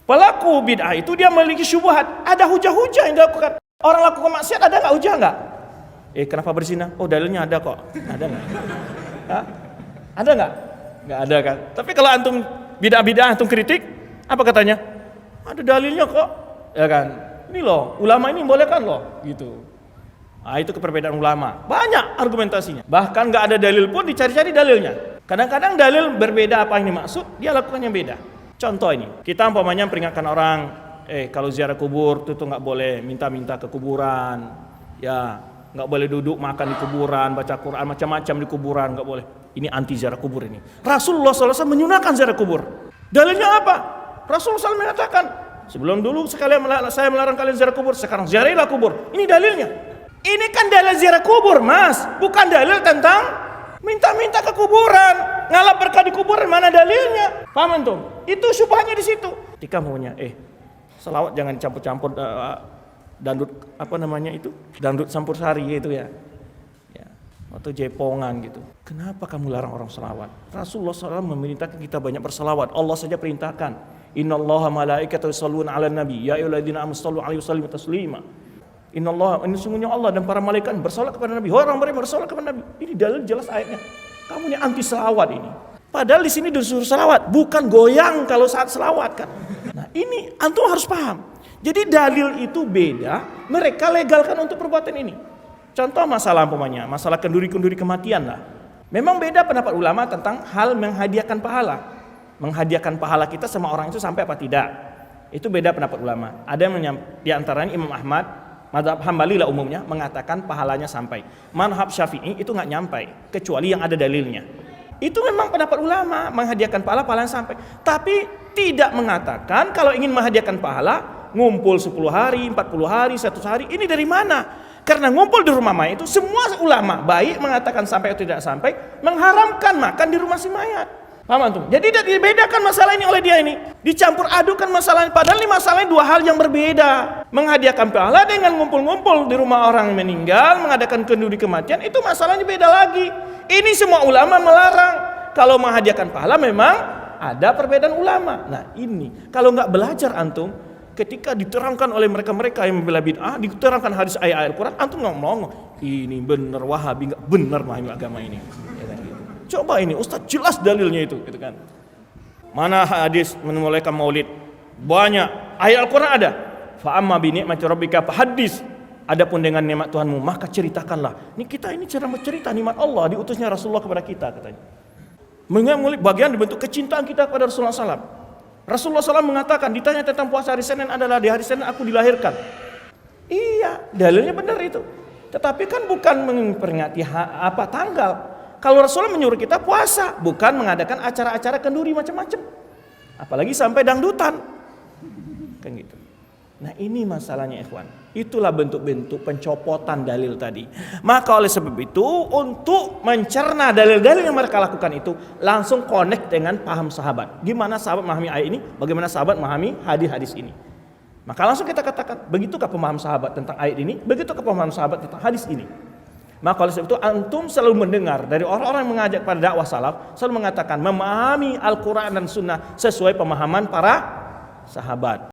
Pelaku bid'ah itu dia memiliki syubhat, ada hujah-hujah yang dilakukan. Orang lakukan maksiat ada nggak hujah nggak? Kenapa berzina? Oh dalilnya ada kok. Ada nggak? Ada nggak? Nggak ada kan? Tapi kalau antum bid'ah antum kritik, apa katanya? Ada dalilnya kok, ya kan? Ini loh, ulama ini bolehkan loh, gitu. Nah, itu keperbedaan ulama. Banyak argumentasinya. Bahkan nggak ada dalil pun dicari-cari dalilnya. Kadang-kadang dalil berbeda apa yang dimaksud, dia lakukan yang beda. Contoh ini, kita umpamanya peringatkan orang, kalau ziarah kubur itu nggak boleh minta-minta ke kuburan, ya nggak boleh duduk makan di kuburan, baca Quran macam-macam di kuburan, nggak boleh. Ini anti ziarah kubur ini. Rasulullah SAW menyunahkan ziarah kubur. Dalilnya apa? Rasulullah SAW mengatakan, sebelum dulu sekalian saya melarang kalian ziarah kubur, sekarang ziarahilah kubur. Ini dalilnya. Ini kan dalil ziarah kubur, Mas, bukan dalil tentang minta-minta ke kuburan, ngalap berkah di kuburan, mana dalilnya? Paham antum? Itu syubhatnya di situ. Ketika maunya, selawat jangan campur-campur dandut apa namanya itu? Dandut campur sari itu ya. Atau jepongan gitu. Kenapa kamu larang orang selawat? Rasulullah SAW memerintahkan kita banyak berselawat. Allah saja perintahkan. Innallaha malaikatahu yusholluna 'alan nabi, ya ayyuhalladzina amanu shallu 'alaihi wa sallimu taslima. Innallaha, ini sungguhnya Allah dan para malaikat bersalawat kepada Nabi. Orang beriman bersalawat kepada Nabi. Ini dalil jelas ayatnya. Kamu ini anti selawat ini. Padahal di sini disuruh selawat, bukan goyang kalau saat selawat kan. Nah, ini antum harus paham. Jadi dalil itu beda, mereka legalkan untuk perbuatan ini. Contoh masalah umpamanya, masalah kenduri-kenduri kematian lah. Memang beda pendapat ulama tentang hal menghadiahkan pahala. Menghadiahkan pahala kita sama orang itu sampai apa tidak. Itu beda pendapat ulama. Ada yang di antaranya Imam Ahmad, mazhab Hambali lah umumnya, mengatakan pahalanya sampai. Mazhab Syafi'i itu nggak nyampai, kecuali yang ada dalilnya. Itu memang pendapat ulama, menghadiahkan pahalanya sampai. Tapi tidak mengatakan kalau ingin menghadiahkan pahala, ngumpul 10 hari, 40 hari, 100 hari. Ini dari mana? Karena ngumpul di rumah mayat itu semua ulama baik mengatakan sampai atau tidak sampai, mengharamkan makan di rumah si mayat. Paham antum? Jadi tidak dibedakan masalah ini oleh dia ini. Dicampur adukan masalah ini. Padahal ini masalahnya dua hal yang berbeda. Menghadiahkan pahala dengan ngumpul-ngumpul di rumah orang yang meninggal, mengadakan kenduri kematian, itu masalahnya beda lagi. Ini semua ulama melarang. Kalau menghadiahkan pahala memang ada perbedaan ulama. Nah ini, kalau nggak belajar antum, ketika diterangkan oleh mereka-mereka yang membela bid'ah, diterangkan hadis ayat Al-Quran, antum ngomong, ini benar Wahabi, nggak benar memahami agama ini. Ya kan, gitu. Coba ini Ustaz jelas dalilnya itu, gitu kan. Mana hadis memulaikan maulid? Banyak. Ayat Al-Quran ada. Fa amma bi ni'mati rabbika fahaddits. Adapun dengan nikmat Tuhanmu maka ceritakanlah. Ini kita ini cara bercerita nikmat Allah diutusnya Rasulullah kepada kita katanya. Mengambil bagian dibentuk kecintaan kita kepada Rasulullah SAW. Rasulullah SAW mengatakan, ditanya tentang puasa hari Senin adalah di hari Senin aku dilahirkan. Iya, dalilnya benar itu. Tetapi kan bukan memperingati apa tanggal. Kalau Rasulullah menyuruh kita puasa, bukan mengadakan acara-acara kenduri macam-macam. Apalagi sampai dangdutan. Kan gitu. Nah ini masalahnya ikhwan. Itulah bentuk-bentuk pencopotan dalil tadi. Maka oleh sebab itu, untuk mencerna dalil-dalil yang mereka lakukan itu, langsung connect dengan paham sahabat. Gimana sahabat memahami ayat ini, bagaimana sahabat memahami hadis-hadis ini. Maka langsung kita katakan, begitukah pemahaman sahabat tentang ayat ini, begitukah pemahaman sahabat tentang hadis ini. Maka oleh sebab itu antum selalu mendengar dari orang-orang yang mengajak pada dakwah salaf, selalu mengatakan memahami Al-Quran dan Sunnah sesuai pemahaman para sahabat.